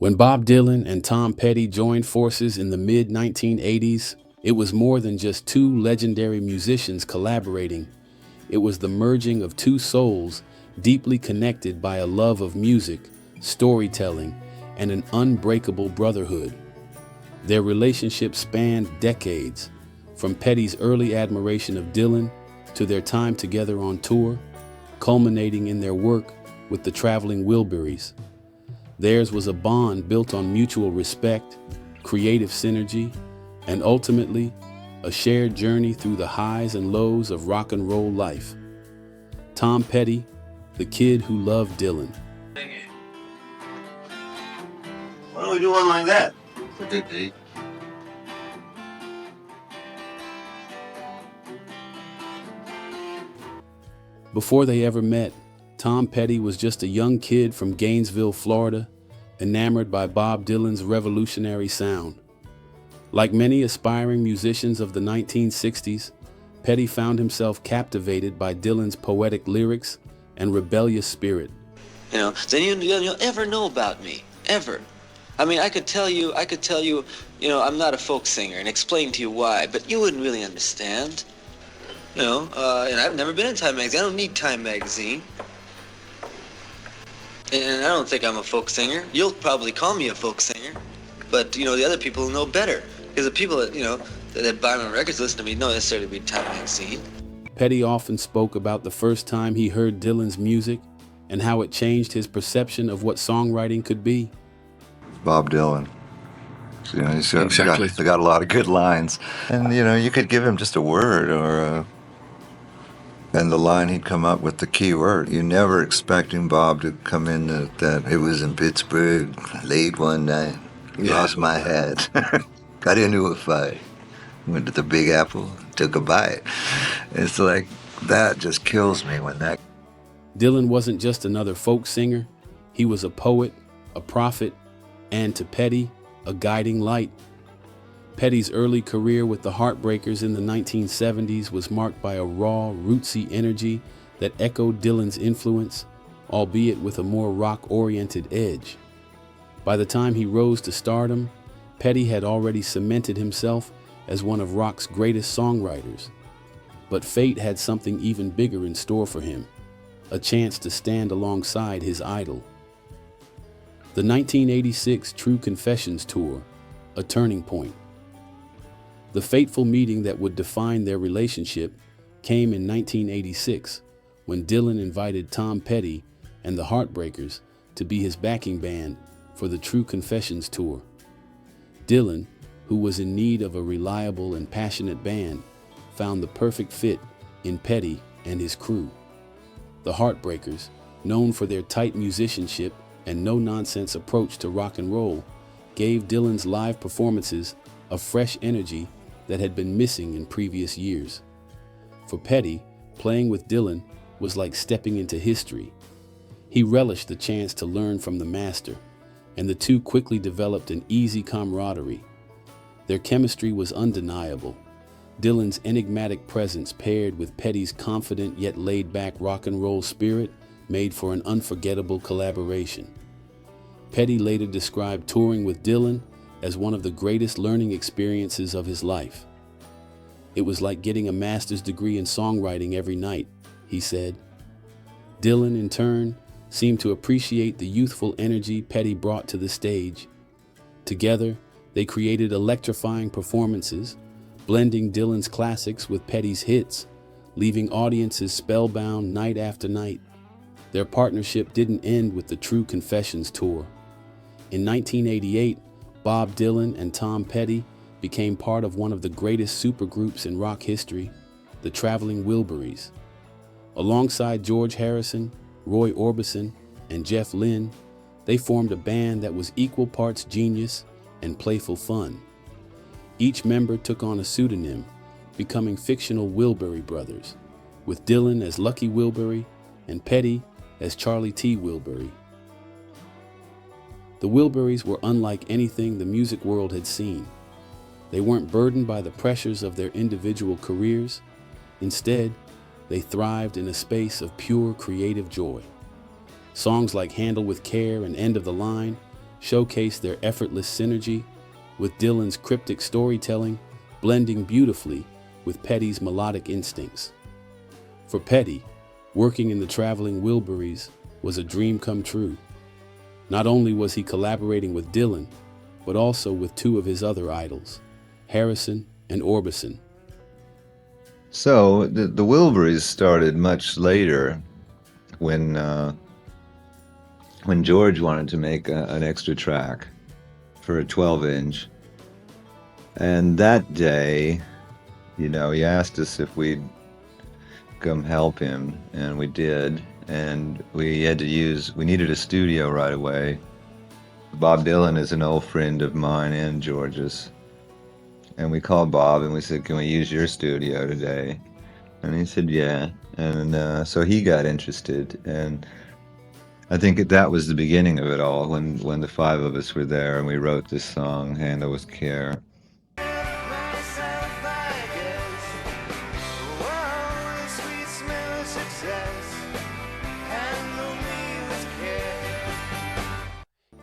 When Bob Dylan and Tom Petty joined forces in the mid-1980s, it was more than just two legendary musicians collaborating. It was the merging of two souls deeply connected by a love of music, storytelling, and an unbreakable brotherhood. Their relationship spanned decades, from Petty's early admiration of Dylan to their time together on tour, culminating in their work with the Traveling Wilburys. Theirs was a bond built on mutual respect, creative synergy, and ultimately, a shared journey through the highs and lows of rock and roll life. Tom Petty, the kid who loved Dylan. Why don't we do one like that? For Dick Dee. Before they ever met, Tom Petty was just a young kid from Gainesville, Florida, enamored by Bob Dylan's revolutionary sound. Like many aspiring musicians of the 1960s, Petty found himself captivated by Dylan's poetic lyrics and rebellious spirit. Then you'll ever know about me, ever. I mean, I could tell you, I'm not a folk singer and explain to you why, but you wouldn't really understand. And I've never been in Time Magazine. I don't need Time Magazine. And I don't think I'm a folk singer. You'll probably call me a folk singer, but, the other people know better. Because the people that buy my records, listen to me, don't necessarily read Time Magazine. Petty often spoke about the first time he heard Dylan's music and how it changed his perception of what songwriting could be. Bob Dylan. They got a lot of good lines. And, you could give him just a word and the line he'd come up with the key word. You never expecting Bob to come in that it was in Pittsburgh, late one night, lost my head, got into a fight, went to the Big Apple, took a bite. It's like, that just kills me when that... Dylan wasn't just another folk singer. He was a poet, a prophet, and to Petty, a guiding light. Petty's early career with the Heartbreakers in the 1970s was marked by a raw, rootsy energy that echoed Dylan's influence, albeit with a more rock-oriented edge. By the time he rose to stardom, Petty had already cemented himself as one of rock's greatest songwriters. But fate had something even bigger in store for him, a chance to stand alongside his idol. The 1986 True Confessions Tour, a turning point. The fateful meeting that would define their relationship came in 1986, when Dylan invited Tom Petty and the Heartbreakers to be his backing band for the True Confessions Tour. Dylan, who was in need of a reliable and passionate band, found the perfect fit in Petty and his crew. The Heartbreakers, known for their tight musicianship and no-nonsense approach to rock and roll, gave Dylan's live performances a fresh energy that had been missing in previous years. For Petty, playing with Dylan was like stepping into history. He relished the chance to learn from the master, and the two quickly developed an easy camaraderie. Their chemistry was undeniable. Dylan's enigmatic presence paired with Petty's confident yet laid-back rock and roll spirit made for an unforgettable collaboration. Petty later described touring with Dylan as one of the greatest learning experiences of his life. It was like getting a master's degree in songwriting every night, he said. Dylan, in turn, seemed to appreciate the youthful energy Petty brought to the stage. Together, they created electrifying performances, blending Dylan's classics with Petty's hits, leaving audiences spellbound night after night. Their partnership didn't end with the True Confessions Tour. In 1988, Bob Dylan and Tom Petty became part of one of the greatest supergroups in rock history, the Traveling Wilburys. Alongside George Harrison, Roy Orbison, and Jeff Lynne, they formed a band that was equal parts genius and playful fun. Each member took on a pseudonym, becoming fictional Wilbury brothers, with Dylan as Lucky Wilbury and Petty as Charlie T. Wilbury. The Wilburys were unlike anything the music world had seen. They weren't burdened by the pressures of their individual careers. Instead, they thrived in a space of pure creative joy. Songs like Handle with Care and End of the Line showcased their effortless synergy, with Dylan's cryptic storytelling blending beautifully with Petty's melodic instincts. For Petty, working in the Traveling Wilburys was a dream come true. Not only was he collaborating with Dylan, but also with two of his other idols, Harrison and Orbison. So the Wilburys started much later when George wanted to make an extra track for a 12-inch. And that day, he asked us if we'd come help him, and we did. And we needed a studio right away. Bob Dylan is an old friend of mine and George's. And we called Bob and we said, "Can we use your studio today?" And he said, "Yeah." And so he got interested. And I think that was the beginning of it all, when the five of us were there and we wrote this song, "Handle with Care."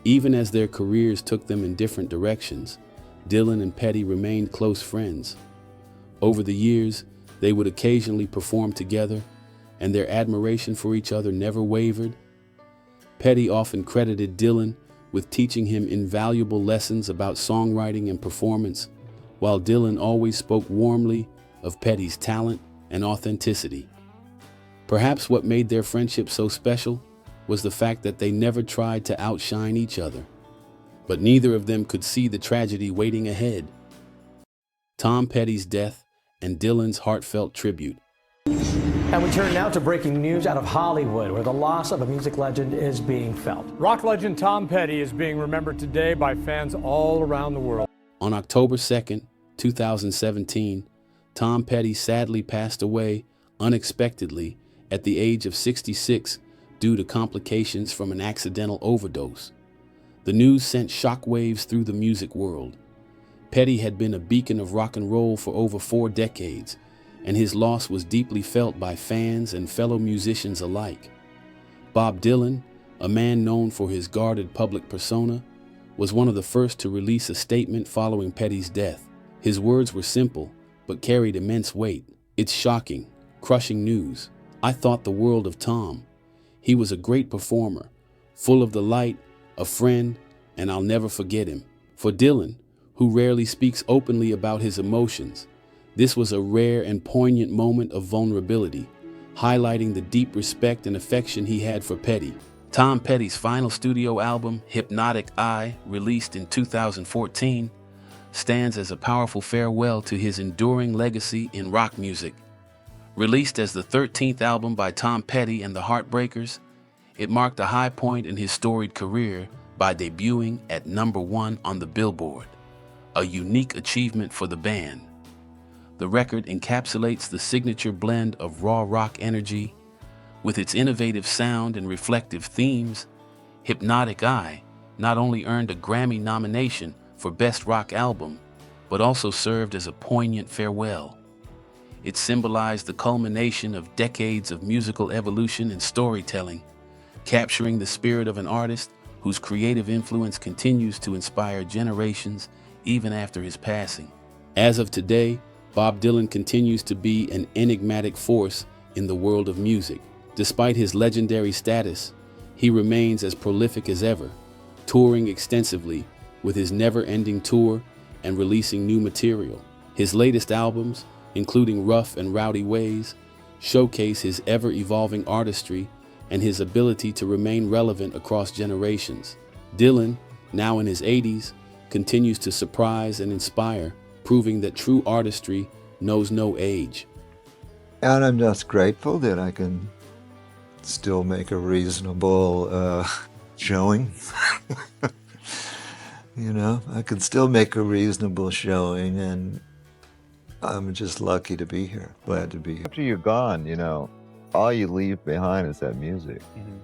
Even as their careers took them in different directions, Dylan and Petty remained close friends. Over the years, they would occasionally perform together, and their admiration for each other never wavered. Petty often credited Dylan with teaching him invaluable lessons about songwriting and performance, while Dylan always spoke warmly of Petty's talent and authenticity. Perhaps what made their friendship so special was the fact that they never tried to outshine each other, but neither of them could see the tragedy waiting ahead. Tom Petty's death and Dylan's heartfelt tribute. And we turn now to breaking news out of Hollywood, where the loss of a music legend is being felt. Rock legend Tom Petty is being remembered today by fans all around the world. On October 2nd, 2017, Tom Petty sadly passed away unexpectedly at the age of 66 due to complications from an accidental overdose. The news sent shockwaves through the music world. Petty had been a beacon of rock and roll for over 4 decades, and his loss was deeply felt by fans and fellow musicians alike. Bob Dylan, a man known for his guarded public persona, was one of the first to release a statement following Petty's death. His words were simple, but carried immense weight. "It's shocking, crushing news. I thought the world of Tom. He was a great performer, full of the light, a friend, and I'll never forget him." For Dylan, who rarely speaks openly about his emotions, this was a rare and poignant moment of vulnerability, highlighting the deep respect and affection he had for Petty. Tom Petty's final studio album, Hypnotic Eye, released in 2014, stands as a powerful farewell to his enduring legacy in rock music. Released as the 13th album by Tom Petty and the Heartbreakers, it marked a high point in his storied career by debuting at #1 on the Billboard, a unique achievement for the band. The record encapsulates the signature blend of raw rock energy. With its innovative sound and reflective themes, Hypnotic Eye not only earned a Grammy nomination for Best Rock Album, but also served as a poignant farewell. It symbolized the culmination of decades of musical evolution and storytelling, capturing the spirit of an artist whose creative influence continues to inspire generations even after his passing. As of today, Bob Dylan continues to be an enigmatic force in the world of music. Despite his legendary status, he remains as prolific as ever, touring extensively with his never-ending tour and releasing new material. His latest albums, including Rough and Rowdy Ways, showcase his ever-evolving artistry and his ability to remain relevant across generations. Dylan, now in his 80s, continues to surprise and inspire, proving that true artistry knows no age. And I'm just grateful that I can still make a reasonable showing. I can still make a reasonable showing, and I'm just lucky to be here. Glad to be here. After you're gone, all you leave behind is that music. Mm-hmm.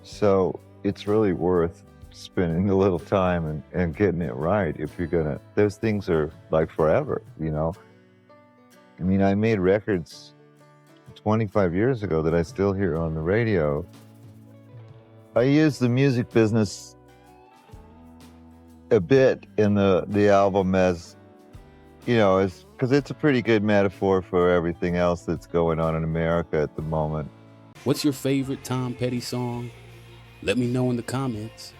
So it's really worth spending a little time and getting it right if you're gonna. Those things are like forever, I mean, I made records 25 years ago that I still hear on the radio. I use the music business a bit in the album as, you know, because it's a pretty good metaphor for everything else that's going on in America at the moment. What's your favorite Tom Petty song? Let me know in the comments.